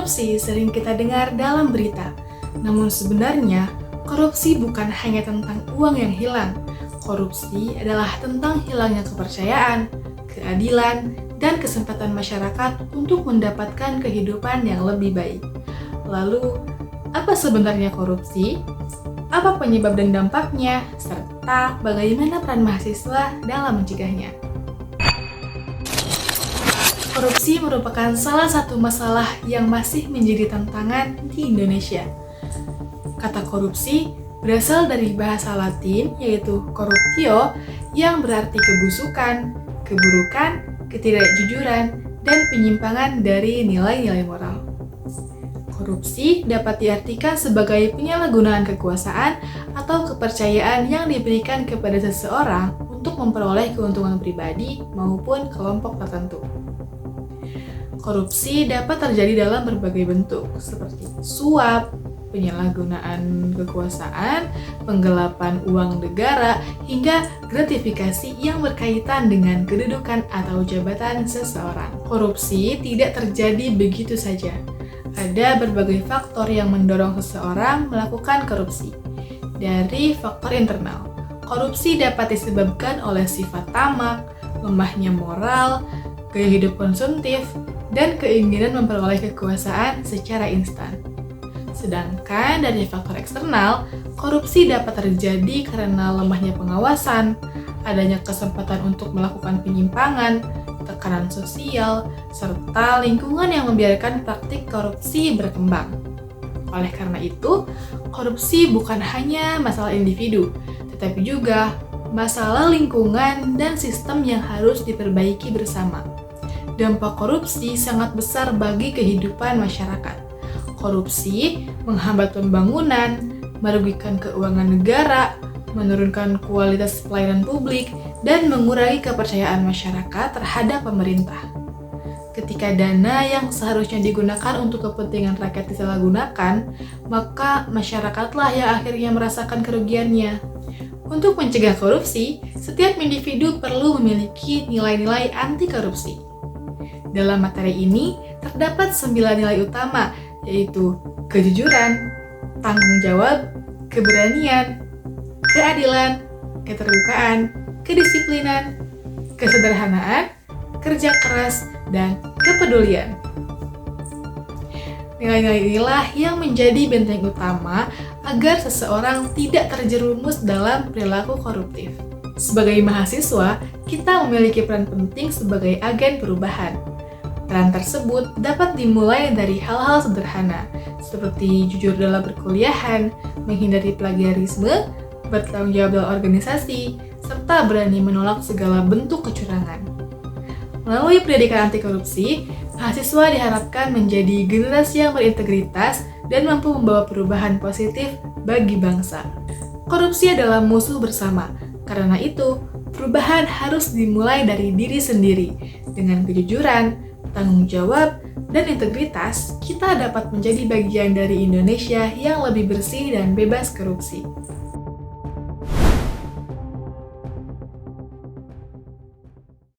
Korupsi sering kita dengar dalam berita, namun sebenarnya korupsi bukan hanya tentang uang yang hilang. Korupsi adalah tentang hilangnya kepercayaan, keadilan, dan kesempatan masyarakat untuk mendapatkan kehidupan yang lebih baik. Lalu, apa sebenarnya korupsi? Apa penyebab dan dampaknya? Serta bagaimana peran mahasiswa dalam mencegahnya? Korupsi merupakan salah satu masalah yang masih menjadi tantangan di Indonesia. Kata korupsi berasal dari bahasa Latin yaitu corruptio yang berarti kebusukan, keburukan, ketidakjujuran, dan penyimpangan dari nilai-nilai moral. Korupsi dapat diartikan sebagai penyalahgunaan kekuasaan atau kepercayaan yang diberikan kepada seseorang untuk memperoleh keuntungan pribadi maupun kelompok tertentu. Korupsi dapat terjadi dalam berbagai bentuk, seperti suap, penyalahgunaan kekuasaan, penggelapan uang negara, hingga gratifikasi yang berkaitan dengan kedudukan atau jabatan seseorang. Korupsi tidak terjadi begitu saja. Ada berbagai faktor yang mendorong seseorang melakukan korupsi. Dari faktor internal, korupsi dapat disebabkan oleh sifat tamak, lemahnya moral, gaya hidup konsumtif, dan keinginan memperoleh kekuasaan secara instan. Sedangkan dari faktor eksternal, korupsi dapat terjadi karena lemahnya pengawasan, adanya kesempatan untuk melakukan penyimpangan, tekanan sosial, serta lingkungan yang membiarkan praktik korupsi berkembang. Oleh karena itu, korupsi bukan hanya masalah individu, tetapi juga masalah lingkungan dan sistem yang harus diperbaiki bersama. Dampak korupsi sangat besar bagi kehidupan masyarakat. Korupsi menghambat pembangunan, merugikan keuangan negara, menurunkan kualitas pelayanan publik, dan mengurangi kepercayaan masyarakat terhadap pemerintah. Ketika dana yang seharusnya digunakan untuk kepentingan rakyat disalahgunakan, maka masyarakatlah yang akhirnya merasakan kerugiannya. Untuk mencegah korupsi, setiap individu perlu memiliki nilai-nilai anti korupsi. Dalam materi ini, terdapat 9 nilai utama, yaitu kejujuran, tanggung jawab, keberanian, keadilan, keterbukaan, kedisiplinan, kesederhanaan, kerja keras, dan kepedulian. Nilai-nilai inilah yang menjadi benteng utama agar seseorang tidak terjerumus dalam perilaku koruptif. Sebagai mahasiswa, kita memiliki peran penting sebagai agen perubahan. Peran tersebut dapat dimulai dari hal-hal sederhana, seperti jujur dalam perkuliahan, menghindari plagiarisme, bertanggung jawab dalam organisasi, serta berani menolak segala bentuk kecurangan. Melalui pendidikan anti korupsi, mahasiswa diharapkan menjadi generasi yang berintegritas dan mampu membawa perubahan positif bagi bangsa. Korupsi adalah musuh bersama, karena itu perubahan harus dimulai dari diri sendiri. Dengan kejujuran, tanggung jawab, dan integritas, kita dapat menjadi bagian dari Indonesia yang lebih bersih dan bebas korupsi.